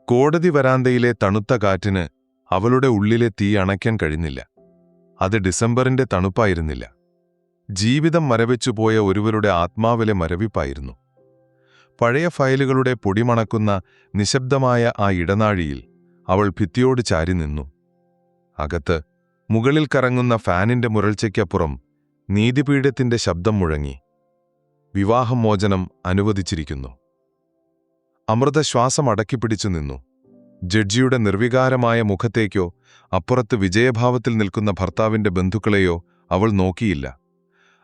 കോടതി വരാന്തയിലെ തണുത്ത കാറ്റിന് അവളുടെ ഉള്ളിലെ തീ അണയ്ക്കാൻ കഴിഞ്ഞില്ല. അത് ഡിസംബറിന്റെ തണുപ്പായിരുന്നില്ല. ജീവിതം മരവിച്ചുപോയ ഒരുവരുടെ ആത്മാവിലെ മരവിപ്പായിരുന്നു. പഴയ ഫയലുകളുടെ പൊടിമണക്കുന്ന നിശബ്ദമായ ആ ഇടനാഴിയിൽ അവൾ ഭിത്തിയോട് ചാരി നിന്നു. അകത്ത് മുകളിൽ കറങ്ങുന്ന ഫാനിന്റെ മുരൾച്ചയ്ക്കപ്പുറം നീതിപീഠത്തിന്റെ ശബ്ദം മുഴങ്ങി. വിവാഹമോചനം അനുവദിച്ചിരിക്കുന്നു. അമൃത ശ്വാസം അടക്കിപ്പിടിച്ചു നിന്നു. ജഡ്ജിയുടെ നിർവികാരമായ മുഖത്തേക്കോ അപ്പുറത്ത് വിജയഭാവത്തിൽ നിൽക്കുന്ന ഭർത്താവിന്റെ ബന്ധുക്കളെയോ അവൾ നോക്കിയില്ല.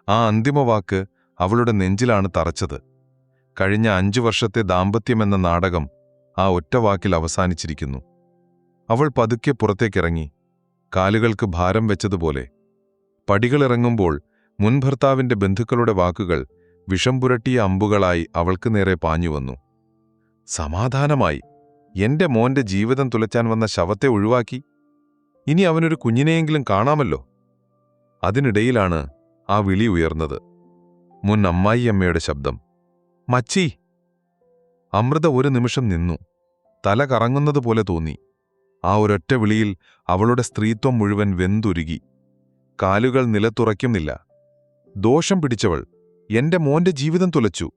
ആ അന്തിമവാക്ക് അവളുടെ നെഞ്ചിലാണ് തറച്ചത്. കഴിഞ്ഞ 5 വർഷത്തെ ദാമ്പത്യമെന്ന നാടകം ആ ഒറ്റവാക്കിൽ അവസാനിച്ചിരിക്കുന്നു. അവൾ പതുക്കെ പുറത്തേക്കിറങ്ങി, കാലുകൾക്ക് ഭാരം വെച്ചതുപോലെ. പടികളിറങ്ങുമ്പോൾ മുൻഭർത്താവിന്റെ ബന്ധുക്കളുടെ വാക്കുകൾ വിഷം പുരട്ടിയ അമ്പുകളായി അവൾക്ക് നേരെ പാഞ്ഞുവന്നു. സമാധാനമായി. എന്റെ മോന്റെ ജീവിതം തുലച്ചാൻ വന്ന ശവത്തെ ഒഴിവാക്കി. ഇനി അവനൊരു കുഞ്ഞിനെയെങ്കിലും കാണാമല്ലോ. അതിനിടയിലാണ് ആ വിളി ഉയർന്നത്. മുൻ അമ്മായിയമ്മയുടെ ശബ്ദം. മച്ചി! അമൃത ഒരു നിമിഷം നിന്നു. തല കറങ്ങുന്നതുപോലെ തോന്നി. ആ ഒരൊറ്റ വിളിയിൽ അവളുടെ സ്ത്രീത്വം മുഴുവൻ വെന്തുരുകി. കാലുകൾ നിലത്തുറയ്ക്കുന്നില്ല. ദോഷം പിടിച്ചവൾ എന്റെ മോന്റെ ജീവിതം തുലച്ചു.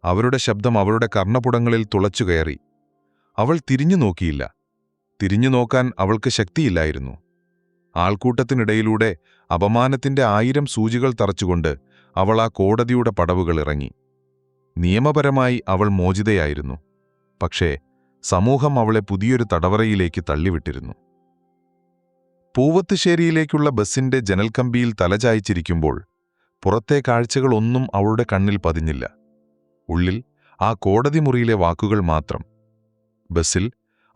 അവരുടെ ശബ്ദം അവളുടെ കർണപുടങ്ങളിൽ തുളച്ചുകയറി. അവൾ തിരിഞ്ഞു നോക്കിയില്ല. തിരിഞ്ഞു നോക്കാൻ അവൾക്ക് ശക്തിയില്ലായിരുന്നു. ആൾക്കൂട്ടത്തിനിടയിലൂടെ അപമാനത്തിന്റെ 1000 സൂചികൾ തറച്ചുകൊണ്ട് അവൾ ആ കോടതിയുടെ പടവുകൾ ഇറങ്ങി. നിയമപരമായി അവൾ മോചിതയായിരുന്നു. പക്ഷേ സമൂഹം അവളെ പുതിയൊരു തടവറയിലേക്ക് തള്ളിവിട്ടിരുന്നു. പൂവത്തുശ്ശേരിയിലേക്കുള്ള ബസിന്റെ ജനൽക്കമ്പിയിൽ തലചായ്ച്ചിരിക്കുമ്പോൾ പുറത്തെ കാഴ്ചകളൊന്നും അവളുടെ കണ്ണിൽ പതിഞ്ഞില്ല. ഉള്ളിൽ ആ കോടതി മുറിയിലെ വാക്കുകൾ മാത്രം. ബസ്സിൽ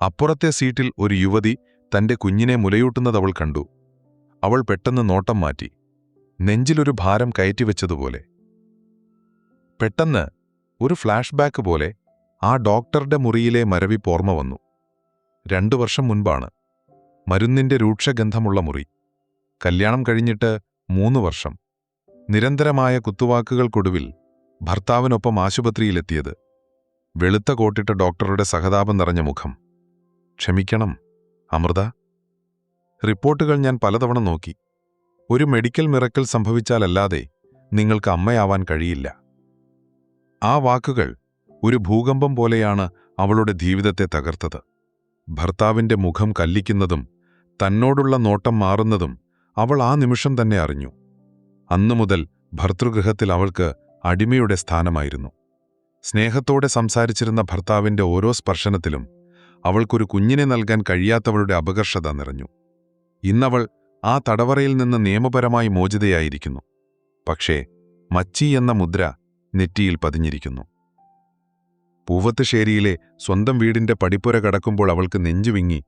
അപ്പുറത്തെ സീറ്റിൽ ഒരു യുവതി തന്റെ കുഞ്ഞിനെ മുലയൂട്ടുന്നതവൾ കണ്ടു. അവൾ പെട്ടെന്ന് നോട്ടം മാറ്റി. നെഞ്ചിലൊരു ഭാരം കയറ്റിവെച്ചതുപോലെ. പെട്ടെന്ന് ഒരു ഫ്ലാഷ് ബാക്ക് പോലെ ആ ഡോക്ടറുടെ മുറിയിലെ മരവിപ്പ് ഓർമ്മ വന്നു. 2 വർഷം മുൻപാണ്. മരുന്നിന്റെ രൂക്ഷഗന്ധമുള്ള മുറി. കല്യാണം കഴിഞ്ഞിട്ട് 3 വർഷം. നിരന്തരമായ കുത്തുവാക്കുകൾക്കൊടുവിൽ ഭർത്താവിനൊപ്പം ആശുപത്രിയിലെത്തിയത്. വെളുത്ത കോട്ടിട്ട ഡോക്ടറുടെ സഹതാപം നിറഞ്ഞ മുഖം. ക്ഷമിക്കണം അമൃത. റിപ്പോർട്ടുകൾ ഞാൻ പലതവണ നോക്കി. ഒരു മെഡിക്കൽ മിറക്കിൾ സംഭവിച്ചാലല്ലാതെ നിങ്ങൾക്ക് അമ്മയാവാൻ കഴിയില്ല. ആ വാക്കുകൾ ഒരു ഭൂകമ്പം പോലെയാണ് അവളുടെ ജീവിതത്തെ തകർത്തത്. ഭർത്താവിന്റെ മുഖം കല്ലിക്കുന്നതും തന്നോടുള്ള നോട്ടം മാറുന്നതും അവൾ ആ നിമിഷം തന്നെ അറിഞ്ഞു. അന്നുമുതൽ ഭർതൃഗൃഹത്തിൽ അവൾക്ക് അടിമയുടെ സ്ഥാനമായിരുന്നു. സ്നേഹത്തോടെ സംസാരിച്ചിരുന്ന ഭർത്താവിന്റെ ഓരോ സ്പർശനത്തിലും അവൾക്കൊരു കുഞ്ഞിനെ നൽകാൻ കഴിയാത്തവളുടെ അപകർഷത നിറഞ്ഞു. ഇന്നവൾ ആ തടവറയിൽ നിന്ന് നിയമപരമായി മോചിതയായിരിക്കുന്നു. പക്ഷേ മച്ചി എന്ന മുദ്ര നെറ്റിയിൽ പതിഞ്ഞിരിക്കുന്നു. പൂവത്തുശ്ശേരിയിലെ സ്വന്തം വീടിന്റെ പടിപ്പുര കടക്കുമ്പോൾ അവൾക്ക് നെഞ്ചുവിങ്ങി.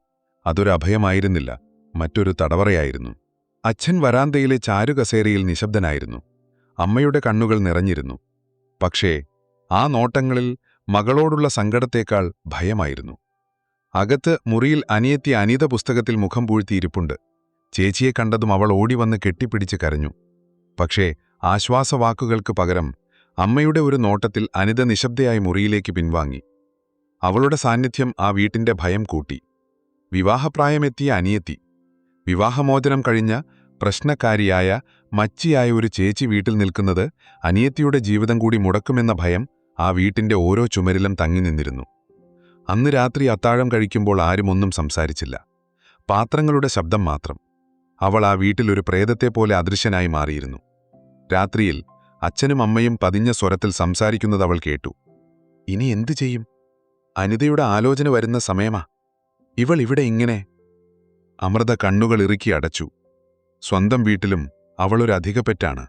അതൊരു അഭയമായിരുന്നില്ല, മറ്റൊരു തടവറയായിരുന്നു. അച്ഛൻ വരാന്തയിലെ ചാരുകസേരയിൽ നിശബ്ദനായിരുന്നു. അമ്മയുടെ കണ്ണുകൾ നിറഞ്ഞിരുന്നു. പക്ഷേ ആ നോട്ടങ്ങളിൽ മകളോടുള്ള സങ്കടത്തേക്കാൾ ഭയമായിരുന്നു. അകത്ത് മുറിയിൽ അനിയത്തി അനിത പുസ്തകത്തിൽ മുഖം പൂഴ്ത്തിയിരിപ്പുണ്ട്. ചേച്ചിയെ കണ്ടതും അവൾ ഓടിവന്ന് കെട്ടിപ്പിടിച്ച് കരഞ്ഞു. പക്ഷേ ആശ്വാസവാക്കുകൾക്ക് പകരം അമ്മയുടെ ഒരു നോട്ടത്തിൽ അനിത നിശബ്ദയായി മുറിയിലേക്ക് പിൻവാങ്ങി. അവളുടെ സാന്നിധ്യം ആ വീട്ടിന്റെ ഭയം കൂട്ടി. വിവാഹപ്രായമെത്തിയ അനിയത്തി, വിവാഹമോചനം കഴിഞ്ഞ പ്രശ്നക്കാരിയായ മച്ചിയായ ഒരു ചേച്ചി വീട്ടിൽ നിൽക്കുന്നത് അനിയത്തിയുടെ ജീവിതം കൂടി മുടക്കുമെന്ന ഭയം ആ വീട്ടിന്റെ ഓരോ ചുമരിലും തങ്ങി നിന്നിരുന്നു. അന്ന് രാത്രി അത്താഴം കഴിക്കുമ്പോൾ ആരും ഒന്നും സംസാരിച്ചില്ല. പാത്രങ്ങളുടെ ശബ്ദം മാത്രം. അവൾ ആ വീട്ടിലൊരു പ്രേതത്തെപ്പോലെ അദൃശ്യനായി മാറിയിരുന്നു. രാത്രിയിൽ അച്ഛനും അമ്മയും പതിഞ്ഞ സ്വരത്തിൽ സംസാരിക്കുന്നത് അവൾ കേട്ടു. ഇനി എന്തു ചെയ്യും? അനിതയുടെ ആലോചന വരുന്ന സമയമാ. ഇവൾ ഇവിടെ ഇങ്ങനെ. അമൃത കണ്ണുകൾ ഇറുക്കി അടച്ചു. സ്വന്തം വീട്ടിലും അവളൊരു അധികപ്പെറ്റാണ്.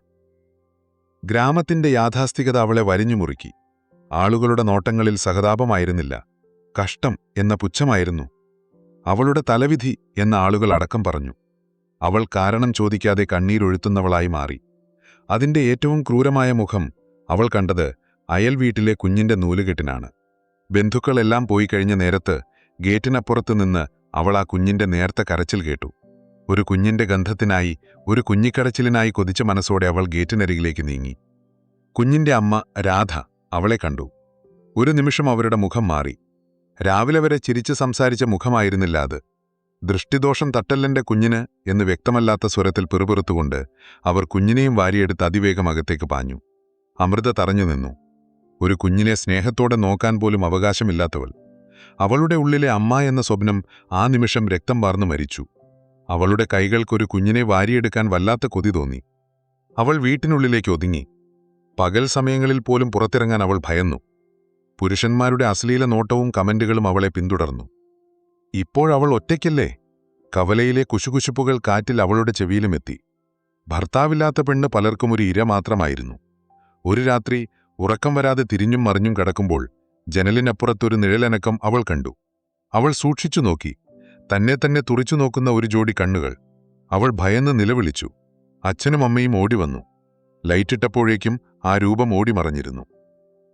ഗ്രാമത്തിന്റെ യാഥാസ്ഥികത അവളെ വരിഞ്ഞുമുറുക്കി. ആളുകളുടെ നോട്ടങ്ങളിൽ സഹതാപമായിരുന്നില്ല, കഷ്ടം എന്ന പുച്ഛമായിരുന്നു. അവളുടെ തലവിധി എന്ന ആളുകൾ അടക്കം പറഞ്ഞു. അവൾ കാരണം ചോദിക്കാതെ കണ്ണീരൊഴുത്തുന്നവളായി മാറി. അതിന്റെ ഏറ്റവും ക്രൂരമായ മുഖം അവൾ കണ്ടത് അയൽ വീട്ടിലെ കുഞ്ഞിന്റെ നൂലുകെട്ടിനാണ്. ബന്ധുക്കളെല്ലാം പോയി കഴിഞ്ഞ നേരത്ത് ഗേറ്റിനപ്പുറത്ത് നിന്ന് അവൾ ആ കുഞ്ഞിന്റെ നേർത്ത കരച്ചിൽ കേട്ടു. ഒരു കുഞ്ഞിന്റെ ഗന്ധത്തിനായി, ഒരു കുഞ്ഞിക്കരച്ചിലിനായി കൊതിച്ച മനസ്സോടെ അവൾ ഗേറ്റിനരികിലേക്ക് നീങ്ങി. കുഞ്ഞിന്റെ അമ്മ രാധ അവളെ കണ്ടു. ഒരു നിമിഷം അവരുടെ മുഖം മാറി. രാവിലെ വരെ ചിരിച്ചു സംസാരിച്ച മുഖമായിരുന്നില്ല അത്. ദൃഷ്ടിദോഷം തട്ടല്ലെന്റെ കുഞ്ഞിന് എന്ന് വ്യക്തമല്ലാത്ത സ്വരത്തിൽ പിറുപിറുത്തുകൊണ്ട് അവർ കുഞ്ഞിനെയും വാരിയെടുത്ത് അതിവേഗം അകത്തേക്ക് പാഞ്ഞു. അമൃത തറഞ്ഞു നിന്നു. ഒരു കുഞ്ഞിനെ സ്നേഹത്തോടെ നോക്കാൻ പോലും അവകാശമില്ലാത്തവൾ. അവളുടെ ഉള്ളിലെ അമ്മ എന്ന സ്വപ്നം ആ നിമിഷം രക്തം വാർന്നു മരിച്ചു. അവളുടെ കൈകൾക്കൊരു കുഞ്ഞിനെ വാരിയെടുക്കാൻ വല്ലാത്ത കൊതി തോന്നി. അവൾ വീട്ടിനുള്ളിലേക്ക് ഒതുങ്ങി. പകൽ സമയങ്ങളിൽ പോലും പുറത്തിറങ്ങാൻ അവൾ ഭയന്നു. പുരുഷന്മാരുടെ അശ്ലീല നോട്ടവും കമന്റുകളും അവളെ പിന്തുടർന്നു. ഇപ്പോഴവൾ ഒറ്റയ്ക്കല്ലേ? കവലയിലെ കുശുകുശുപ്പുകൾ കാറ്റിൽ അവളുടെ ചെവിയിലുമെത്തി. ഭർത്താവില്ലാത്ത പെണ്ണ് പലർക്കും ഒരു ഇര മാത്രമായിരുന്നു. ഒരു രാത്രി ഉറക്കം വരാതെ തിരിഞ്ഞും മറിഞ്ഞും കിടക്കുമ്പോൾ ജനലിനപ്പുറത്തൊരു നിഴലനക്കം അവൾ കണ്ടു. അവൾ സൂക്ഷിച്ചു നോക്കി. തന്നെ തുറിച്ചു നോക്കുന്ന ഒരു ജോഡി കണ്ണുകൾ. അവൾ ഭയന്ന് നിലവിളിച്ചു. അച്ഛനും അമ്മയും ഓടിവന്നു. ലൈറ്റിട്ടപ്പോഴേക്കും ആ രൂപം ഓടിമറഞ്ഞിരുന്നു.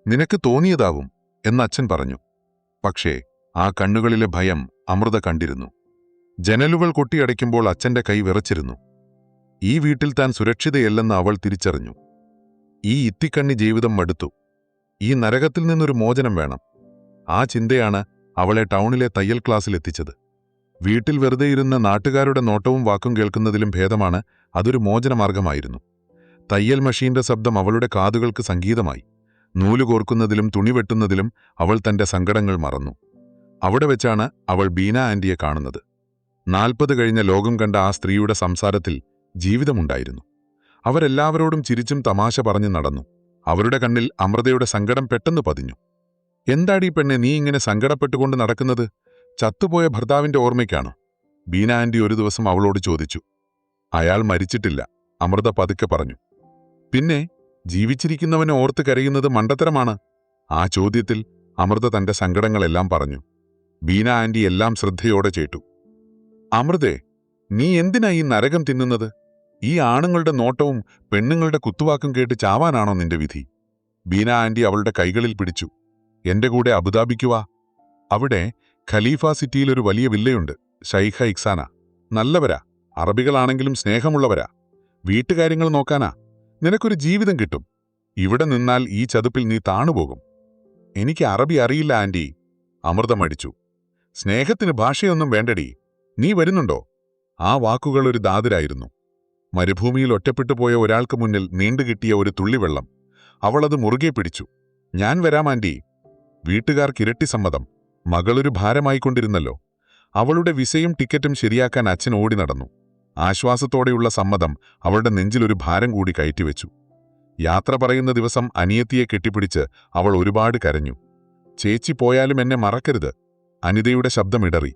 നിനക്ക് തോന്നിയതാവും എന്ന് അച്ഛൻ പറഞ്ഞു. പക്ഷേ ആ കണ്ണുകളിലെ ഭയം അമൃത കണ്ടിരുന്നു. ജനലുകൾ കൊട്ടിയടയ്ക്കുമ്പോൾ അച്ഛന്റെ കൈ വിറച്ചിരുന്നു. ഈ വീട്ടിൽ താൻ സുരക്ഷിതയല്ലെന്ന് അവൾ തിരിച്ചറിഞ്ഞു. ഈ ഇത്തിക്കണ്ണി ജീവിതം മടുത്തു. ഈ നരകത്തിൽ നിന്നൊരു മോചനം വേണം. ആ ചിന്തയാണ് അവളെ ടൗണിലെ തയ്യൽ ക്ലാസ്സിലെത്തിച്ചത്. വീട്ടിൽ വെറുതെ ഇരുന്ന നാട്ടുകാരുടെ നോട്ടവും വാക്കും കേൾക്കുന്നതിലും ഭേദമാണ് അതൊരു മോചനമാർഗമായിരുന്നു. തയ്യൽ മഷീന്റെ ശബ്ദം അവളുടെ കാതുകൾക്ക് സംഗീതമായി. നൂലുകോർക്കുന്നതിലും തുണിവെട്ടുന്നതിലും അവൾ തന്റെ സങ്കടങ്ങൾ മറന്നു. അവിടെ വെച്ചാണ് അവൾ ബീന ആന്റിയെ കാണുന്നത്. 40 കഴിഞ്ഞ ലോകം കണ്ട ആ സ്ത്രീയുടെ സംസാരത്തിൽ ജീവിതമുണ്ടായിരുന്നു. അവരെല്ലാവരോടും ചിരിച്ചും തമാശ പറഞ്ഞു നടന്നു. അവരുടെ കണ്ണിൽ അമൃതയുടെ സങ്കടം പെട്ടെന്ന് പതിഞ്ഞു. എന്താടീ പെണ്ണെ, നീ ഇങ്ങനെ സങ്കടപ്പെട്ടുകൊണ്ട് നടക്കുന്നത്? ചത്തുപോയ ഭർത്താവിന്റെ ഓർമ്മയ്ക്കാണോ? ബീന ആന്റി ഒരു ദിവസം അവളോട് ചോദിച്ചു. അയാൾ മരിച്ചിട്ടില്ല, അമൃത പതുക്കെ പറഞ്ഞു. പിന്നെ ജീവിച്ചിരിക്കുന്നവനെ ഓർത്ത് കരയുന്നത് മണ്ടത്തരമാണ്. ആ ചോദ്യത്തിൽ അമൃത തന്റെ സങ്കടങ്ങളെല്ലാം പറഞ്ഞു. ബീന ആന്റി എല്ലാം ശ്രദ്ധയോടെ കേട്ടു. അമൃതേ, നീ എന്തിനാ ഈ നരകം തിന്നുന്നത്? ഈ ആണുങ്ങളുടെ നോട്ടവും പെണ്ണുങ്ങളുടെ കുത്തുവാക്കും കേട്ട് ചാവാനാണോ നിന്റെ വിധി? ബീന ആന്റി അവളുടെ കൈകളിൽ പിടിച്ചു. എന്റെ കൂടെ അബുദാബിക്കുവാ. അവിടെ ഖലീഫ സിറ്റിയിലൊരു വലിയ വില്ലയുണ്ട്. ഷൈഖ ഇക്സാന. നല്ലവരാ, അറബികളാണെങ്കിലും സ്നേഹമുള്ളവരാ. വീട്ടുകാര്യങ്ങൾ നോക്കാനാ. നിനക്കൊരു ജീവിതം കിട്ടും. ഇവിടെ നിന്നാൽ ഈ ചതുപ്പിൽ നീ താണുപോകും. എനിക്ക് അറബി അറിയില്ല ആന്റി, അമൃത മടിച്ചു. സ്നേഹത്തിന് ഭാഷയൊന്നും വേണ്ടടി. നീ വരുന്നുണ്ടോ? ആ വാക്കുകൾ ഒരു ദാതിരായിരുന്നു. മരുഭൂമിയിൽ ഒറ്റപ്പെട്ടുപോയ ഒരാൾക്ക് മുന്നിൽ നീണ്ടുകിട്ടിയ ഒരു തുള്ളിവെള്ളം. അവളത് മുറുകെ പിടിച്ചു. ഞാൻ വരാം ആന്റി. വീട്ടുകാർക്ക് ഇരട്ടി സമ്മതം. മകളൊരു ഭാരമായിക്കൊണ്ടിരുന്നല്ലോ. അവളുടെ വിസയും ടിക്കറ്റും ശരിയാക്കാൻ അച്ഛൻ ഓടി നടന്നു. ആശ്വാസത്തോടെയുള്ള സമ്മതം അവളുടെ നെഞ്ചിലൊരു ഭാരം കൂടി കയറ്റിവെച്ചു. യാത്ര പറയുന്ന ദിവസം അനിയത്തിയെ കെട്ടിപ്പിടിച്ച് അവൾ ഒരുപാട് കരഞ്ഞു. ചേച്ചി പോയാലും എന്നെ മറക്കരുത്. അനിതയുടെ ശബ്ദമിടറി.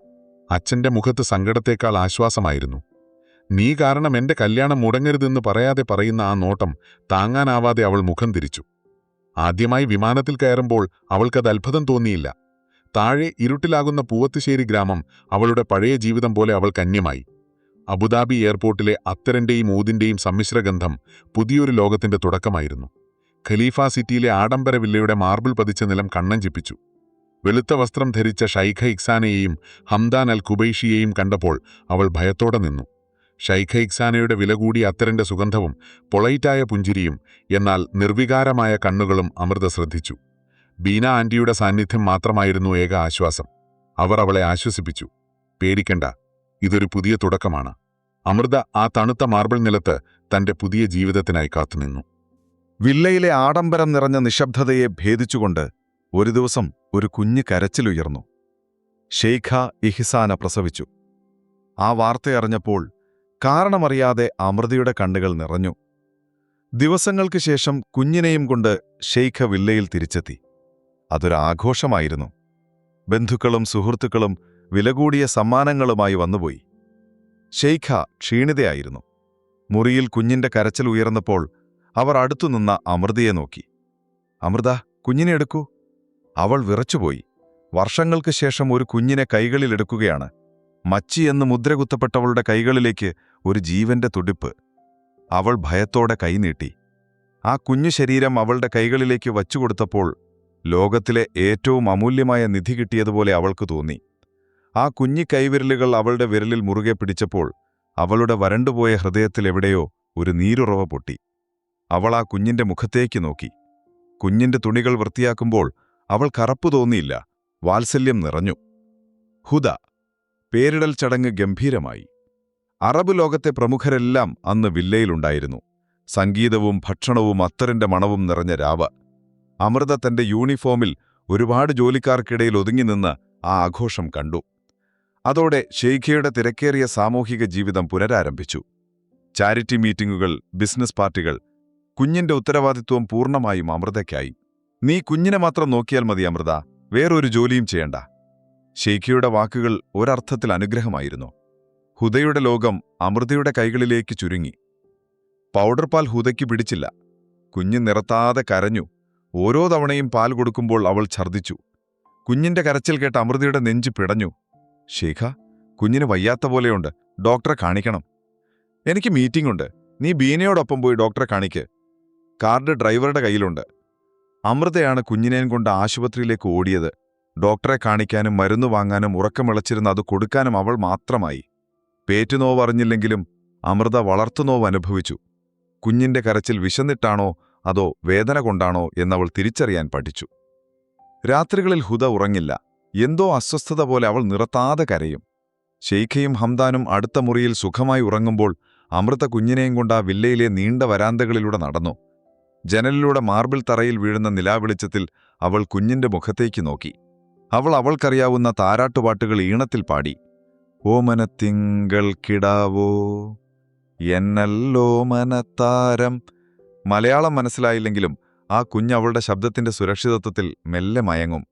അച്ഛന്റെ മുഖത്ത് സങ്കടത്തേക്കാൾ ആശ്വാസമായിരുന്നു. നീ കാരണം എന്റെ കല്യാണം മുടങ്ങരുതെന്ന് പറയാതെ പറയുന്ന ആ നോട്ടം താങ്ങാനാവാതെ അവൾ മുഖം തിരിച്ചു. ആദ്യമായി വിമാനത്തിൽ കയറുമ്പോൾ അവൾക്കത് അത്ഭുതം തോന്നിയില്ല. താഴെ ഇരുട്ടിലാകുന്ന പൂവത്തുശ്ശേരി ഗ്രാമം അവളുടെ പഴയ ജീവിതം പോലെ അവൾക്ക് അന്യമായി. അബുദാബി എയർപോർട്ടിലെ അത്തറിന്റെയും ഊതിന്റെയും സമ്മിശ്രഗന്ധം പുതിയൊരു ലോകത്തിന്റെ തുടക്കമായിരുന്നു. ഖലീഫ സിറ്റിയിലെ ആഡംബര വില്ലയുടെ മാർബിൾ പതിച്ച നിലം കണ്ണഞ്ചിപ്പിച്ചു. വെളുത്ത വസ്ത്രം ധരിച്ച ഷൈഖ ഇക്സാനയെയും ഹംദാൻ അൽ ഖുബൈഷിയെയും കണ്ടപ്പോൾ അവൾ ഭയത്തോടെ നിന്നു. ഷൈഖ ഇക്സാനയുടെ വില കൂടിയ അത്തറിന്റെ സുഗന്ധവും പൊളൈറ്റായ പുഞ്ചിരിയും, എന്നാൽ നിർവികാരമായ കണ്ണുകളും അമൃത ശ്രദ്ധിച്ചു. ബീന ആന്റിയുടെ സാന്നിധ്യം മാത്രമായിരുന്നു ഏക ആശ്വാസം. അവർ അവളെ ആശ്വസിപ്പിച്ചു. പേടിക്കണ്ട, ഇതൊരു പുതിയ തുടക്കമാണ്. അമൃത ആ തണുത്ത മാർബിൾ നിലത്ത് തന്റെ പുതിയ ജീവിതത്തിനായി കാത്തുനിന്നു. വില്ലയിലെ ആഡംബരം നിറഞ്ഞ നിശബ്ദതയെ ഭേദിച്ചുകൊണ്ട് ഒരു ദിവസം ഒരു കുഞ്ഞ് കരച്ചിലുയർന്നു. ഷെയ്ഖ ഇഹ്സാന പ്രസവിച്ചു. ആ വാർത്തയറിഞ്ഞപ്പോൾ കാരണമറിയാതെ അമൃതയുടെ കണ്ണുകൾ നിറഞ്ഞു. ദിവസങ്ങൾക്ക് ശേഷം കുഞ്ഞിനെയും കൊണ്ട് ഷെയ്ഖ വില്ലയിൽ തിരിച്ചെത്തി. അതൊരാഘോഷമായിരുന്നു. ബന്ധുക്കളും സുഹൃത്തുക്കളും വിലകൂടിയ സമ്മാനങ്ങളുമായി വന്നുപോയി. ഷെയ്ഖ ക്ഷീണിതയായിരുന്നു. മുറിയിൽ കുഞ്ഞിന്റെ കരച്ചിൽ ഉയർന്നപ്പോൾ അവർ അടുത്തുനിന്ന അമൃതയെ നോക്കി. അമൃത, കുഞ്ഞിനെ എടുക്കൂ. അവൾ വിറച്ചുപോയി. വർഷങ്ങൾക്ക് ശേഷം ഒരു കുഞ്ഞിനെ കൈകളിലെടുക്കുകയാണ്. മച്ചി എന്ന് മുദ്രകുത്തപ്പെട്ടവളുടെ കൈകളിലേക്ക് ഒരു ജീവന്റെ തുടിപ്പ്. അവൾ ഭയത്തോടെ കൈനീട്ടി. ആ കുഞ്ഞു ശരീരം അവളുടെ കൈകളിലേക്ക് വച്ചുകൊടുത്തപ്പോൾ ലോകത്തിലെ ഏറ്റവും അമൂല്യമായ നിധി കിട്ടിയതുപോലെ അവൾക്ക് തോന്നി. ആ കുഞ്ഞി കൈവിരലുകൾ അവളുടെ വിരലിൽ മുറുകെ പിടിച്ചപ്പോൾ അവളുടെ വരണ്ടുപോയ ഹൃദയത്തിലെവിടെയോ ഒരു നീരുറവ പൊട്ടി. അവൾ ആ കുഞ്ഞിന്റെ മുഖത്തേക്ക് നോക്കി. കുഞ്ഞിന്റെ തുണികൾ വൃത്തിയാക്കുമ്പോൾ അവൾ കറപ്പു തോന്നിയില്ല, വാത്സല്യം നിറഞ്ഞു. ഹുദ. പേരിടൽ ചടങ്ങ് ഗംഭീരമായി. അറബ് ലോകത്തെ പ്രമുഖരെല്ലാം അന്ന് വില്ലയിലുണ്ടായിരുന്നു. സംഗീതവും ഭക്ഷണവും അത്തറിന്റെ മണവും നിറഞ്ഞ രാവ്. അമൃത തന്റെ യൂണിഫോമിൽ ഒരുപാട് ജോലിക്കാർക്കിടയിൽ ഒതുങ്ങിനിന്ന് ആ ആഘോഷം കണ്ടു. അതോടെ ഷെയ്ഖയുടെ തിരക്കേറിയ സാമൂഹിക ജീവിതം പുനരാരംഭിച്ചു. ചാരിറ്റി മീറ്റിംഗുകൾ, ബിസിനസ് പാർട്ടികൾ. കുഞ്ഞിന്റെ ഉത്തരവാദിത്വം പൂർണ്ണമായും അമൃതയ്ക്കായി. "നീ കുഞ്ഞിനെ മാത്രം നോക്കിയാൽ മതി അമൃത, വേറൊരു ജോലിയും ചെയ്യണ്ട." ഷെയ്ഖയുടെ വാക്കുകൾ ഒരർത്ഥത്തിൽ അനുഗ്രഹമായിരുന്നു. ഹുദയുടെ ലോകം അമൃതയുടെ കൈകളിലേക്ക് ചുരുങ്ങി. പൗഡർ പാൽ ഹുദയ്ക്ക് പിടിച്ചില്ല. കുഞ്ഞ് നിറത്താതെ കരഞ്ഞു. ഓരോ തവണയും പാൽ കൊടുക്കുമ്പോൾ അവൾ ഛർദ്ദിച്ചു. കുഞ്ഞിന്റെ കരച്ചിൽ കേട്ട് അമൃതയുടെ നെഞ്ച് പിടഞ്ഞു. "ഷെയ്ഖ, കുഞ്ഞിന് വയ്യാത്ത പോലെയുണ്ട്, ഡോക്ടറെ കാണിക്കണം." "എനിക്ക് മീറ്റിംഗുണ്ട്, നീ ബീനയോടൊപ്പം പോയി ഡോക്ടറെ കാണിക്ക്. കാർഡ് ഡ്രൈവറുടെ കയ്യിലുണ്ട്." അമൃതയാണ് കുഞ്ഞിനെയും കൊണ്ട് ആശുപത്രിയിലേക്ക് ഓടിയത്. ഡോക്ടറെ കാണിക്കാനും മരുന്ന് വാങ്ങാനും ഉറക്കമിളച്ചിരുന്ന് അത് കൊടുക്കാനും അവൾ മാത്രമായി. പേറ്റുനോവ് അറിഞ്ഞില്ലെങ്കിലും അമൃത വളർത്തുനോവ് അനുഭവിച്ചു. കുഞ്ഞിന്റെ കരച്ചിൽ വിശന്നിട്ടാണോ അതോ വേദന കൊണ്ടാണോ എന്നവൾ തിരിച്ചറിയാൻ പഠിച്ചു. രാത്രികളിൽ ഹുദ ഉറങ്ങില്ല. എന്തോ അസ്വസ്ഥത പോലെ അവൾ നിറത്താതെ കരയും. ഷെയ്ഖയും ഹംദാനും അടുത്ത മുറിയിൽ സുഖമായി ഉറങ്ങുമ്പോൾ അമൃത കുഞ്ഞിനെയും കൊണ്ട് ആ വില്ലയിലെ നീണ്ട വരാന്തകളിലൂടെ നടന്നു. ജനലിലൂടെ മാർബിൾ തറയിൽ വീഴുന്ന നിലാവെളിച്ചത്തിൽ അവൾ കുഞ്ഞിന്റെ മുഖത്തേക്ക് നോക്കി. അവൾക്കറിയാവുന്ന താരാട്ടുപാട്ടുകൾ ഈണത്തിൽ പാടി. "ഓമനത്തിങ്കൾ കിടാവോ എന്നല്ലോ മനത്താരം." മലയാളം മനസ്സിലായില്ലെങ്കിലും ആ കുഞ്ഞ് അവളുടെ ശബ്ദത്തിന്റെ സുരക്ഷിതത്വത്തിൽ മെല്ലെ മയങ്ങും.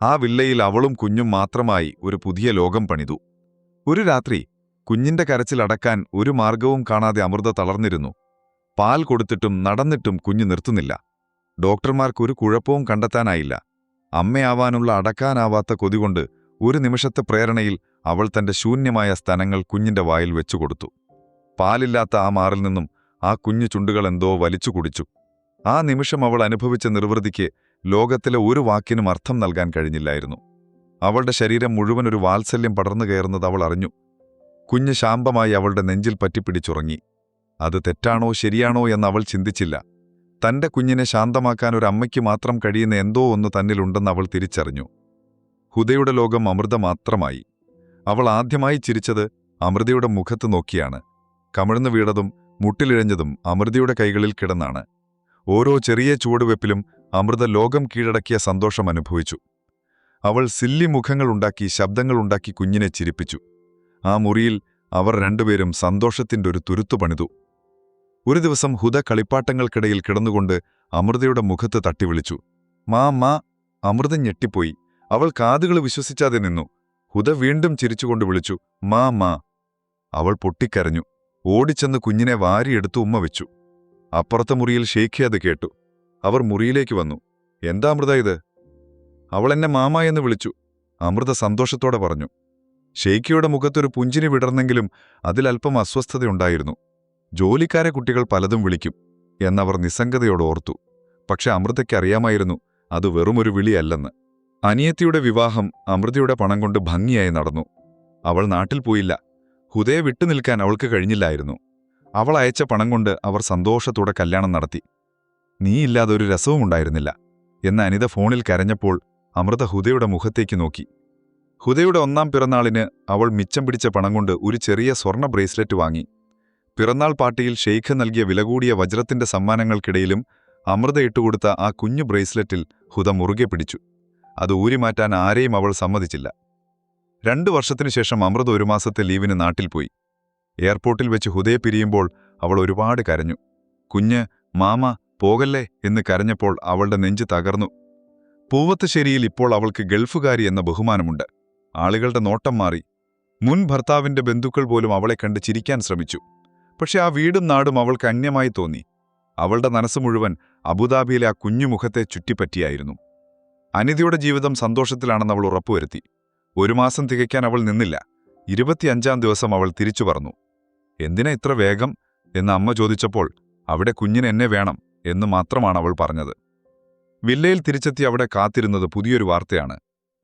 ആ വില്ലയിൽ അവളും കുഞ്ഞും മാത്രമായി ഒരു പുതിയ ലോകം പണിതു. ഒരു രാത്രി കുഞ്ഞിന്റെ കരച്ചിലടക്കാൻ ഒരു മാർഗവും കാണാതെ അമൃത തളർന്നിരുന്നു. പാൽ കൊടുത്തിട്ടും നടന്നിട്ടും കുഞ്ഞ് നിർത്തുന്നില്ല. ഡോക്ടർമാർക്കൊരു കുഴപ്പവും കണ്ടെത്താനായില്ല. അമ്മയാവാനുള്ള അടക്കാനാവാത്ത കൊതികൊണ്ട് ഒരു നിമിഷത്തെ പ്രേരണയിൽ അവൾ തന്റെ ശൂന്യമായ സ്തനങ്ങൾ കുഞ്ഞിന്റെ വായിൽ വെച്ചുകൊടുത്തു. പാലില്ലാത്ത ആ മാറിൽ നിന്നും ആ കുഞ്ഞു ചുണ്ടുകൾ എന്തോ വലിച്ചു കുടിച്ചു. ആ നിമിഷം അവൾ അനുഭവിച്ച നിർവൃതിക്ക് ലോകത്തിലെ ഒരു വാക്കിനും അർത്ഥം നൽകാൻ കഴിഞ്ഞില്ലായിരുന്നു. അവളുടെ ശരീരം മുഴുവൻ ഒരു വാത്സല്യം പടർന്നു കയറുന്നത് അവൾ അറിഞ്ഞു. കുഞ്ഞ് ശാന്തമായി അവളുടെ നെഞ്ചിൽ പറ്റിപ്പിടിച്ചുറങ്ങി. അത് തെറ്റാണോ ശരിയാണോ എന്ന് അവൾ ചിന്തിച്ചില്ല. തന്റെ കുഞ്ഞിനെ ശാന്തമാക്കാൻ ഒരു അമ്മയ്ക്ക് മാത്രം കഴിയുന്ന എന്തോ ഒന്ന് തന്നിലുണ്ടെന്ന് അവൾ തിരിച്ചറിഞ്ഞു. ഹുദയുടെ ലോകം അമൃത മാത്രമായി. അവൾ ആദ്യമായി ചിരിച്ചത് അമൃതയുടെ മുഖത്ത് നോക്കിയാണ്. കമിഴ്ന്നു വീണതും മുട്ടിലിഴഞ്ഞതും അമൃതയുടെ കൈകളിൽ കിടന്നാണ്. ഓരോ ചെറിയ ചുവടുവെപ്പിലും അമൃത ലോകം കീഴടക്കിയ സന്തോഷം അനുഭവിച്ചു. അവൾ സില്ലി മുഖങ്ങളുണ്ടാക്കി, ശബ്ദങ്ങളുണ്ടാക്കി കുഞ്ഞിനെ ചിരിപ്പിച്ചു. ആ മുറിയിൽ അവർ രണ്ടുപേരും സന്തോഷത്തിന്റെ ഒരു തുരുത്തു പണിതു. ഒരു ദിവസം ഹുദ കളിപ്പാട്ടങ്ങൾക്കിടയിൽ കിടന്നുകൊണ്ട് അമൃതയുടെ മുഖത്ത് തട്ടിവിളിച്ചു. "മാ മാ." അമൃത ഞെട്ടിപ്പോയി. അവൾ കാതുകൾ വിശ്വസിച്ചാതെ നിന്നു. ഹുദ വീണ്ടും ചിരിച്ചുകൊണ്ട് വിളിച്ചു, "മാ മാ." അവൾ പൊട്ടിക്കരഞ്ഞു. ഓടിച്ചെന്ന് കുഞ്ഞിനെ വാരിയെടുത്ത് ഉമ്മ വെച്ചു. അപ്പുറത്തെ മുറിയിൽ ഷെയ്ഖ് അത് കേട്ടു. അവർ മുറിയിലേക്ക് വന്നു. "എന്താ അമൃത ഇത്?" "അവൾ എന്നെ മാമ എന്ന് വിളിച്ചു." അമൃത സന്തോഷത്തോടെ പറഞ്ഞു. ഷെയ്ഖയുടെ മുഖത്തൊരു പുഞ്ചിരി വിടർന്നെങ്കിലും അതിലൽപ്പം അസ്വസ്ഥതയുണ്ടായിരുന്നു. ജോലിക്കാരെ കുട്ടികൾ പലതും വിളിക്കും എന്നവർ നിസ്സംഗതയോട് ഓർത്തു. പക്ഷെ അമൃതയ്ക്കറിയാമായിരുന്നു അത് വെറുമൊരു വിളിയല്ലെന്ന്. അനിയത്തിയുടെ വിവാഹം അമൃതയുടെ പണം കൊണ്ട് ഭംഗിയായി നടന്നു. അവൾ നാട്ടിൽ പോയില്ല. ഹുദയെ വിട്ടുനിൽക്കാൻ അവൾക്ക് കഴിഞ്ഞില്ലായിരുന്നു. അവൾ അയച്ച പണം കൊണ്ട് അവർ സന്തോഷത്തോടെ കല്യാണം നടത്തി. "നീയില്ലാതെ ഒരു രസവുമുണ്ടായിരുന്നില്ല" എന്ന അനിത ഫോണിൽ കരഞ്ഞപ്പോൾ അമൃത ഹുദയുടെ മുഖത്തേക്ക് നോക്കി. ഹുദയുടെ 1ാം പിറന്നാളിന് അവൾ മിച്ചം പിടിച്ച പണം കൊണ്ട് ഒരു ചെറിയ സ്വർണ്ണ ബ്രേസ്ലെറ്റ് വാങ്ങി. പിറന്നാൾ പാർട്ടിയിൽ ഷെയ്ഖ് നൽകിയ വിലകൂടിയ വജ്രത്തിന്റെ സമ്മാനങ്ങൾക്കിടയിലും അമൃത ഇട്ടുകൊടുത്ത ആ കുഞ്ഞു ബ്രേസ്ലെറ്റിൽ ഹുദ മുറുകെ പിടിച്ചു. അത് ഊരിമാറ്റാൻ ആരെയും അവൾ സമ്മതിച്ചില്ല. 2 വർഷത്തിനുശേഷം അമൃത 1 മാസത്തെ ലീവിന് നാട്ടിൽ പോയി. എയർപോർട്ടിൽ വെച്ച് ഹുദയെ പിരിയുമ്പോൾ അവൾ ഒരുപാട് കരഞ്ഞു. കുഞ്ഞ് "മാമ പോകല്ലേ" എന്ന് കരഞ്ഞപ്പോൾ അവളുടെ നെഞ്ച് തകർന്നു. പൂവത്തുശ്ശേരിയിൽ ഇപ്പോൾ അവൾക്ക് ഗൾഫുകാരി എന്ന ബഹുമാനമുണ്ട്. ആളുകളുടെ നോട്ടം മാറി. മുൻ ഭർത്താവിന്റെ ബന്ധുക്കൾ പോലും അവളെ കണ്ട് ചിരിക്കാൻ ശ്രമിച്ചു. പക്ഷെ ആ വീടും നാടും അവൾക്ക് അന്യമായി തോന്നി. അവളുടെ മനസ്സ് മുഴുവൻ അബുദാബിയിലെ ആ കുഞ്ഞുമുഖത്തെ ചുറ്റിപ്പറ്റിയായിരുന്നു. അനിതയുടെ ജീവിതം സന്തോഷത്തിലാണെന്ന് അവൾ ഉറപ്പുവരുത്തി. 1 മാസം തികയ്ക്കാൻ അവൾ നിന്നില്ല. 25ാം ദിവസം അവൾ തിരിച്ചു പറഞ്ഞു. "എന്തിനാ ഇത്ര വേഗം?" എന്ന് അമ്മ ചോദിച്ചപ്പോൾ അവിടെ കുഞ്ഞിന് എന്നെ വേണം എന്ന് മാത്രമാണ് അവൾ പറഞ്ഞത്. വില്ലയിൽ തിരിച്ചെത്തി അവിടെ കാത്തിരുന്നത് പുതിയൊരു വാർത്തയാണ്.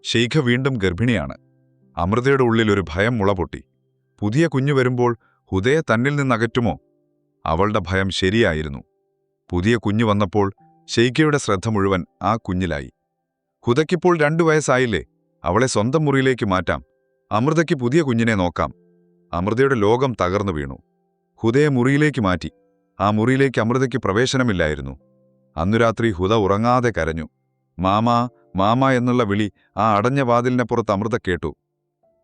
ഷെയ്ഖ വീണ്ടും ഗർഭിണിയാണ്. അമൃതയുടെ ഉള്ളിൽ ഒരു ഭയം മുളപൊട്ടി. പുതിയ കുഞ്ഞു വരുമ്പോൾ ഹുദയെ തന്നിൽ നിന്നകറ്റുമോ? അവളുടെ ഭയം ശരിയായിരുന്നു. പുതിയ കുഞ്ഞു വന്നപ്പോൾ ഷെയ്ഖയുടെ ശ്രദ്ധ മുഴുവൻ ആ കുഞ്ഞിലായി. ഹുദയ്ക്കിപ്പോൾ 2 വയസ്സായില്ലേ? അവളെ സ്വന്തം മുറിയിലേക്ക് മാറ്റാം. അമൃതയ്ക്ക് പുതിയ കുഞ്ഞിനെ നോക്കാം. അമൃതയുടെ ലോകം തകർന്നു വീണു. ഹുദയെ മുറിയിലേക്ക് മാറ്റി. ആ മുറിയിലേക്ക് അമൃതയ്ക്ക് പ്രവേശനമില്ലായിരുന്നു. അന്നു രാത്രി ഹുദ ഉറങ്ങാതെ കരഞ്ഞു. മാമാ മാമാ എന്നുള്ള വിളി ആ അടഞ്ഞ വാതിലിനപ്പുറത്ത് അമൃത കേട്ടു.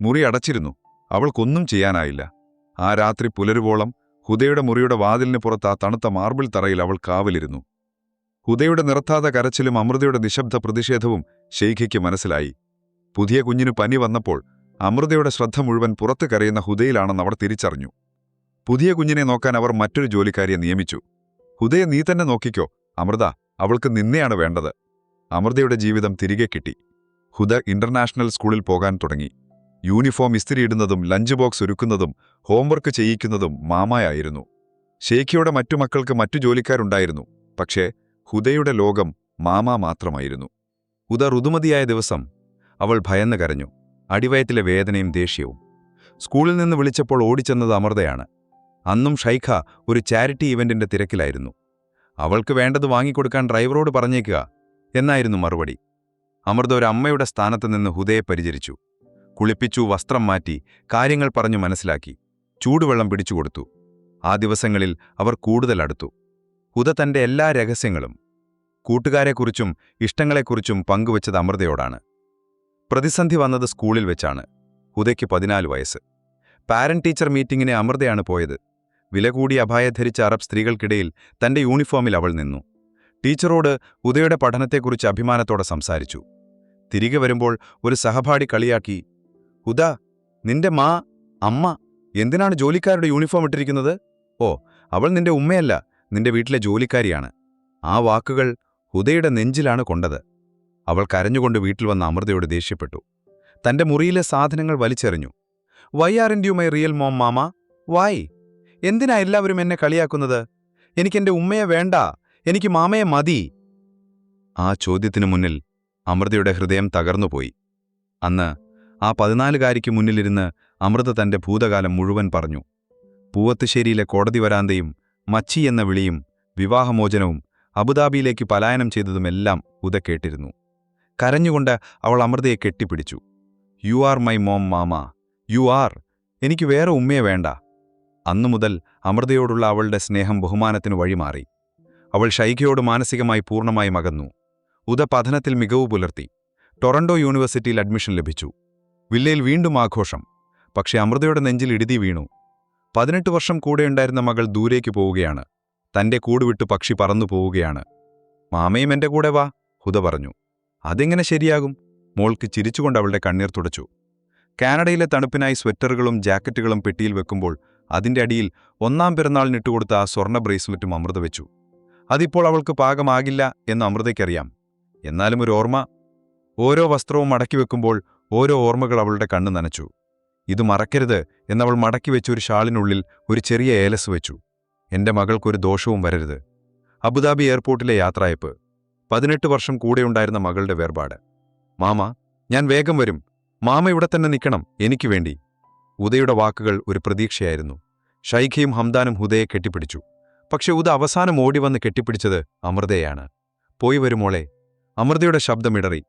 മുറി അടച്ചിരുന്നു. അവൾക്കൊന്നും ചെയ്യാനായില്ല. ആ രാത്രി പുലരുവോളം ഹുദയുടെ മുറിയുടെ വാതിലിന് പുറത്ത് ആ തണുത്ത മാർബിൾ തറയിൽ അവൾ കാവലിരുന്നു. ഹുദയുടെ നിർത്താതെ കരച്ചിലും അമൃതയുടെ നിശബ്ദ പ്രതിഷേധവും ഷെയ്ഖയ്ക്ക് മനസ്സിലായി. പുതിയ കുഞ്ഞിന് പനി വന്നപ്പോൾ അമൃതയുടെ ശ്രദ്ധ മുഴുവൻ പുറത്ത് കരയുന്ന ഹുദയിലാണെന്ന് അവർ തിരിച്ചറിഞ്ഞു. പുതിയ കുഞ്ഞിനെ നോക്കാൻ അവർ മറ്റൊരു ജോലിക്കാരിയെ നിയമിച്ചു. ഹുദയെ നീ തന്നെ നോക്കിക്കോ അമൃത, അവൾക്ക് നിന്നെയാണ് വേണ്ടത്. അമൃതയുടെ ജീവിതം തിരികെ കിട്ടി. ഹുദ ഇന്റർനാഷണൽ സ്കൂളിൽ പോകാൻ തുടങ്ങി. യൂണിഫോം ഇസ്തിരിയിടുന്നതും ലഞ്ച് ബോക്സ് ഒരുക്കുന്നതും ഹോംവർക്ക് ചെയ്യിക്കുന്നതും മാമായായിരുന്നു. ഷെയ്ഖയുടെ മറ്റു മക്കൾക്ക് മറ്റു ജോലിക്കാരുണ്ടായിരുന്നു. പക്ഷേ ഹുദയുടെ ലോകം മാമാ മാത്രമായിരുന്നു. ഹുദ ഋതുമതിയായ ദിവസം അവൾ ഭയന്ന് കരഞ്ഞു. അടിവയറ്റിലെ വേദനയും ദേഷ്യവും. സ്കൂളിൽ നിന്ന് വിളിച്ചപ്പോൾ ഓടിച്ചെന്നത് അമൃതയാണ്. അന്നും ഷൈഖ ഒരു ചാരിറ്റി ഇവന്റിന്റെ തിരക്കിലായിരുന്നു. അവൾക്ക് വേണ്ടത് വാങ്ങിക്കൊടുക്കാൻ ഡ്രൈവറോട് പറഞ്ഞേക്കുക എന്നായിരുന്നു മറുപടി. അമൃത ഒരു അമ്മയുടെ സ്ഥാനത്ത് നിന്ന് ഹുദയെ പരിചരിച്ചു. കുളിപ്പിച്ചു, വസ്ത്രം മാറ്റി, കാര്യങ്ങൾ പറഞ്ഞു മനസ്സിലാക്കി, ചൂടുവെള്ളം പിടിച്ചുകൊടുത്തു. ആ ദിവസങ്ങളിൽ അവർ കൂടുതൽ അടുത്തു. ഹുദ തന്റെ എല്ലാ രഹസ്യങ്ങളും കൂട്ടുകാരെക്കുറിച്ചും ഇഷ്ടങ്ങളെക്കുറിച്ചും പങ്കുവച്ചത് അമൃതയോടാണ്. പ്രതിസന്ധി വന്നത് സ്കൂളിൽ വെച്ചാണ്. ഹുദയ്ക്ക് 14 വയസ്സ്. പാരന്റ് ടീച്ചർ മീറ്റിംഗിന് അമൃതയാണ് പോയത്. വില കൂടിയ അഭായ ധരിച്ച അറബ് സ്ത്രീകൾക്കിടയിൽ തന്റെ യൂണിഫോമിൽ അവൾ നിന്നു. ടീച്ചറോട് ഹുദയുടെ പഠനത്തെക്കുറിച്ച് അഭിമാനത്തോടെ സംസാരിച്ചു. തിരികെ വരുമ്പോൾ ഒരു സഹപാഠി കളിയാക്കി, ഹുദ, നിന്റെ അമ്മ എന്തിനാണ് ജോലിക്കാരുടെ യൂണിഫോം ഇട്ടിരിക്കുന്നത്? ഓ, അവൾ നിന്റെ ഉമ്മയല്ല, നിന്റെ വീട്ടിലെ ജോലിക്കാരിയാണ്. ആ വാക്കുകൾ ഹുദയുടെ നെഞ്ചിലാണ് കൊണ്ടത്. അവൾ കരഞ്ഞുകൊണ്ട് വീട്ടിൽ വന്ന അമൃതയോട് ദേഷ്യപ്പെട്ടു. തന്റെ മുറിയിലെ സാധനങ്ങൾ വലിച്ചെറിഞ്ഞു. Why aren't you my real mom mama? Why? എന്തിനാ എല്ലാവരും എന്നെ കളിയാക്കുന്നത്? എനിക്കെന്റെ ഉമ്മയെ വേണ്ട, എനിക്ക് മാമയെ മതി. ആ ചോദ്യത്തിനു മുന്നിൽ അമൃതയുടെ ഹൃദയം തകർന്നുപോയി. അന്ന് ആ 14-കാരിക്ക് മുന്നിലിരുന്ന് അമൃത തന്റെ ഭൂതകാലം മുഴുവൻ പറഞ്ഞു. പൂവത്തുശ്ശേരിയിലെ കോടതി വരാന്തയും മച്ചി എന്ന വിളിയും വിവാഹമോചനവും അബുദാബിയിലേക്ക് പലായനം ചെയ്തതുമെല്ലാം ഹുദ കേട്ടിരുന്നു. കരഞ്ഞുകൊണ്ട് അവൾ അമൃതയെ കെട്ടിപ്പിടിച്ചു. You are my mom mama, you are. എനിക്ക് വേറെ ഉമ്മയെ വേണ്ട. അന്നുമുതൽ അമൃതയോടുള്ള അവളുടെ സ്നേഹം ബഹുമാനത്തിനു വഴിമാറി. അവൾ ഷൈഖയോട് മാനസികമായി പൂർണ്ണമായും അകന്നു. ഹുദ പഠനത്തിൽ മികവ് പുലർത്തി. ടൊറന്റോ യൂണിവേഴ്സിറ്റിയിൽ അഡ്മിഷൻ ലഭിച്ചു. വില്ലയിൽ വീണ്ടും ആഘോഷം. പക്ഷേ അമൃതയുടെ നെഞ്ചിൽ ഇടുതി വീണു. 18 വർഷം കൂടെയുണ്ടായിരുന്ന മകൾ ദൂരേക്ക് പോവുകയാണ്. തന്റെ കൂടുവിട്ട് പക്ഷി പറന്നു പോവുകയാണ്. മാമയും എന്റെ കൂടെ വാ, ഹുദ പറഞ്ഞു. അതെങ്ങനെ ശരിയാകും? മോൾക്ക് ചിരിച്ചുകൊണ്ട് അവളുടെ കണ്ണീർ തുടച്ചു. കാനഡയിലെ തണുപ്പിനായി സ്വെറ്ററുകളും ജാക്കറ്റുകളും പെട്ടിയിൽ വെക്കുമ്പോൾ അതിന്റെ അടിയിൽ 1-ാം പിറന്നാളിനിട്ടുകൊടുത്ത ആ സ്വർണ്ണ ബ്രേസ്ലെറ്റും അമൃത വെച്ചു. അതിപ്പോൾ അവൾക്ക് പാകമാകില്ല എന്ന് അമൃതയ്ക്കറിയാം. എന്നാലും ഒരു ഓർമ്മ. ഓരോ വസ്ത്രവും മടക്കി വെക്കുമ്പോൾ ഓരോ ഓർമ്മകൾ അവളുടെ കണ്ണ് നനച്ചു. ഇത് മറക്കരുത് എന്നവൾ മടക്കിവെച്ച ഒരു ഷാളിനുള്ളിൽ ഒരു ചെറിയ ഏലസ് വെച്ചു. എന്റെ മകൾക്കൊരു ദോഷവും വരരുത്. അബുദാബി എയർപോർട്ടിലെ യാത്രയപ്പ്. 18 വർഷം കൂടെയുണ്ടായിരുന്ന മകളുടെ വേർപാട്. മാമ, ഞാൻ വേഗം വരും. മാമ ഇവിടെ തന്നെ നിൽക്കണം, എനിക്ക് വേണ്ടി. ഹുദയുടെ വാക്കുകൾ ഒരു പ്രതീക്ഷയായിരുന്നു. ഷൈഖയും ഹംദാനും ഹുദയെ കെട്ടിപ്പിടിച്ചു. പക്ഷെ ഹുദ അവസാനം ഓടിവന്ന് കെട്ടിപ്പിടിച്ചത് അമൃതയാണ്. പോയി വരുമോളെ. അമൃതയുടെ ശബ്ദമിടറി.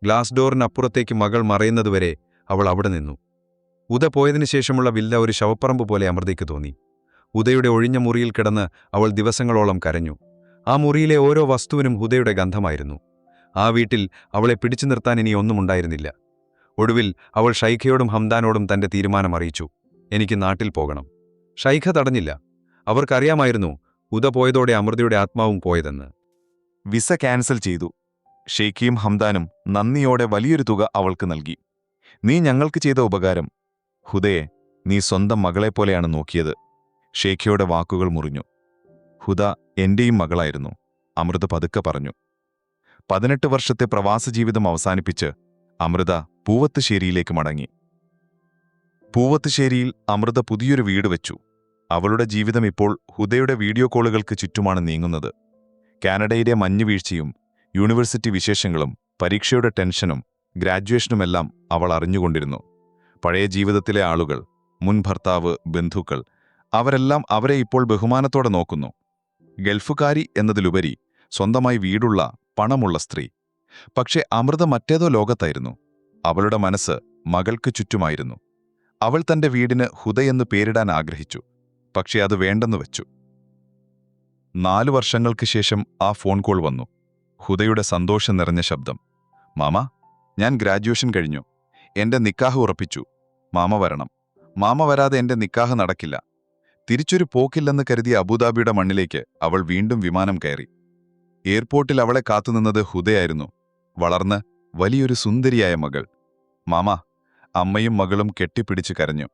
ഗ്ലാസ് ഡോറിനപ്പുറത്തേക്ക് മകൾ മറയുന്നതുവരെ അവൾ അവിടെ നിന്നു. ഹുദ പോയതിനു ശേഷമുള്ള വില്ല ഒരു ശവപ്പറമ്പ് പോലെ അമൃതയ്ക്ക് തോന്നി. ഹുദയുടെ ഒഴിഞ്ഞ മുറിയിൽ കിടന്ന് അവൾ ദിവസങ്ങളോളം കരഞ്ഞു. ആ മുറിയിലെ ഓരോ വസ്തുവിനും ഹുദയുടെ ഗന്ധമായിരുന്നു. ആ വീട്ടിൽ അവളെ പിടിച്ചു നിർത്താൻ ഇനി ഒന്നുമുണ്ടായിരുന്നില്ല. ഒടുവിൽ അവൾ ഷൈഖയോടും ഹംദാനോടും തന്റെ തീരുമാനം അറിയിച്ചു. എനിക്ക് നാട്ടിൽ പോകണം. ഷൈഖ തടഞ്ഞില്ല. അവർക്കറിയാമായിരുന്നു ഹുദ പോയതോടെ അമൃതയുടെ ആത്മാവും പോയതെന്ന്. വിസ ക്യാൻസൽ ചെയ്തു. ഷെയ്ഖിയും ഹംദാനും നന്ദിയോടെ വലിയൊരു തുക അവൾക്ക് നൽകി. നീ ഞങ്ങൾക്ക് ചെയ്ത ഉപകാരം. ഹുദയെ നീ സ്വന്തം മകളെപ്പോലെയാണ് നോക്കിയത്. ഷെയ്ഖയുടെ വാക്കുകൾ മുറിഞ്ഞു. ഹുദ എന്റെയും മകളായിരുന്നു, അമൃത പതുക്കെ പറഞ്ഞു. 18 വർഷത്തെ പ്രവാസജീവിതം അവസാനിപ്പിച്ച് അമൃത പൂവത്തുശ്ശേരിയിലേക്ക് മടങ്ങി. പൂവത്തുശ്ശേരിയിൽ അമൃത പുതിയൊരു വീട് വെച്ചു. അവളുടെ ജീവിതം ഇപ്പോൾ ഹുദയുടെ വീഡിയോ കോളുകൾക്ക് ചുറ്റുമാണ് നീങ്ങുന്നത്. കാനഡയിലെ മഞ്ഞുവീഴ്ചയും യൂണിവേഴ്സിറ്റി വിശേഷങ്ങളും പരീക്ഷയുടെ ടെൻഷനും ഗ്രാജുവേഷനുമെല്ലാം അവൾ അറിഞ്ഞുകൊണ്ടിരുന്നു. പഴയ ജീവിതത്തിലെ ആളുകൾ, മുൻ ഭർത്താവ്, ബന്ധുക്കൾ, അവരെല്ലാം അവരെ ഇപ്പോൾ ബഹുമാനത്തോടെ നോക്കുന്നു. ഗൾഫുകാരി എന്നതിലുപരി സ്വന്തമായി വീടുള്ള, പണമുള്ള സ്ത്രീ. പക്ഷേ അമൃത മറ്റേതോ ലോകത്തായിരുന്നു. അവളുടെ മനസ്സ് മകൾക്ക് ചുറ്റുമായിരുന്നു. അവൾ തന്റെ വീടിന് ഹുദയെന്ന് പേരിടാൻ ആഗ്രഹിച്ചു, പക്ഷേ അത് വേണ്ടെന്ന് വെച്ചു. 4 വർഷങ്ങൾക്ക് ശേഷം ആ ഫോൺ കോൾ വന്നു. ഹുദയുടെ സന്തോഷം നിറഞ്ഞ ശബ്ദം. മാമ, ഞാൻ ഗ്രാജുവേഷൻ കഴിഞ്ഞു. എന്റെ നിക്കാഹ് ഉറപ്പിച്ചു. മാമ വരണം. മാമ വരാതെ എന്റെ നിക്കാഹ് നടക്കില്ല. തിരിച്ചൊരു പോക്കില്ലെന്ന് കരുതിയ അബുദാബിയുടെ മണ്ണിലേക്ക് അവൾ വീണ്ടും വിമാനം കയറി. എയർപോർട്ടിൽ അവളെ കാത്തുനിന്നത് ഹുദയായിരുന്നു. വളർന്ന് വലിയൊരു സുന്ദരിയായ മകൾ. മാമ, അമ്മയും മകളും കെട്ടിപ്പിടിച്ചു കരഞ്ഞു.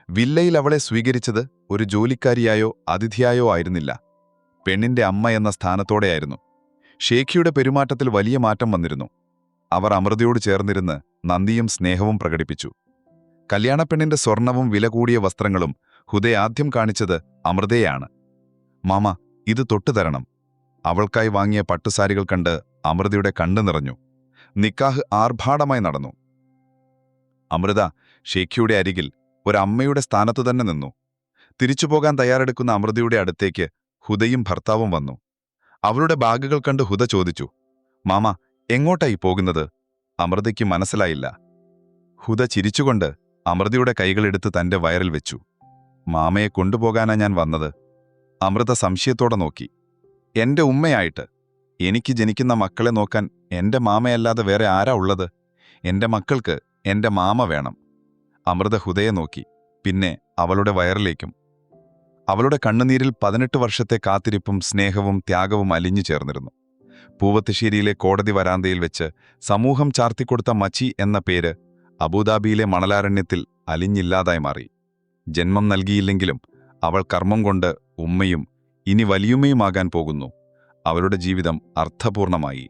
വില്ലയിൽ അവളെ സ്വീകരിച്ചത് ഒരു ജോലിക്കാരിയായോ അതിഥിയായോ ആയിരുന്നില്ല. പെണ്ണിന്റെ അമ്മ എന്ന സ്ഥാനത്തോടെയായിരുന്നു. ഷേഖിയുടെ പെരുമാറ്റത്തിൽ വലിയ മാറ്റം വന്നിരുന്നു. അവർ അമൃതയോട് ചേർന്നിരുന്ന് നന്ദിയും സ്നേഹവും പ്രകടിപ്പിച്ചു. കല്യാണപ്പെണ്ണിന്റെ സ്വർണവും വില കൂടിയ വസ്ത്രങ്ങളും ഹുദ ആദ്യം കാണിച്ചത് അമൃതയെയാണ്. മാമ, ഇത് തൊട്ടുതരണം. അവൾക്കായി വാങ്ങിയ പട്ടുസാരികൾ കണ്ട് അമൃതയുടെ കണ്ണു നിറഞ്ഞു. നിക്കാഹ് ആർഭാടമായി നടന്നു. അമൃത ഷേഖിയുടെ അരികിൽ ഒരമ്മയുടെ സ്ഥാനത്തു തന്നെ നിന്നു. തിരിച്ചുപോകാൻ തയ്യാറെടുക്കുന്ന അമൃതയുടെ അടുത്തേക്ക് ഹുദയും ഭർത്താവും വന്നു. അവളുടെ ബാഗുകൾ കണ്ട് ഹുദ ചോദിച്ചു, മാമ, എങ്ങോട്ടായി പോകുന്നത്? അമൃതയ്ക്ക് മനസ്സിലായില്ല. ഹുദ ചിരിച്ചുകൊണ്ട് അമൃതയുടെ കൈകളെടുത്ത് തന്റെ വയറിൽ വെച്ചു. മാമയെ കൊണ്ടുപോകാനാ ഞാൻ വന്നത്. അമൃത സംശയത്തോടെ നോക്കി. എന്റെ ഉമ്മയായിട്ട് എനിക്ക് ജനിക്കുന്ന മക്കളെ നോക്കാൻ എന്റെ മാമയല്ലാതെ വേറെ ആരാ ഉള്ളത്? എന്റെ മക്കൾക്ക് എന്റെ മാമ വേണം. അമൃത ഹുദയെ നോക്കി, പിന്നെ അവളുടെ വയറിലേക്കും. അവളുടെ കണ്ണുനീരിൽ 18 വർഷത്തെ കാത്തിരിപ്പും സ്നേഹവും ത്യാഗവും അലിഞ്ഞു ചേർന്നിരുന്നു. പൂവത്തുശ്ശേരിയിലെ കോടതി വരാന്തയിൽ വെച്ച് സമൂഹം ചാർത്തിക്കൊടുത്ത മച്ചി എന്ന പേര് അബുദാബിയിലെ മണലാരണ്യത്തിൽ അലിഞ്ഞില്ലാതായി മാറി. ജന്മം നൽകിയില്ലെങ്കിലും അവൾ കർമ്മം കൊണ്ട് ഉമ്മയും ഇനി വലിയുമ്മയുമാകാൻ പോകുന്നു. അവളുടെ ജീവിതം അർത്ഥപൂർണമായി.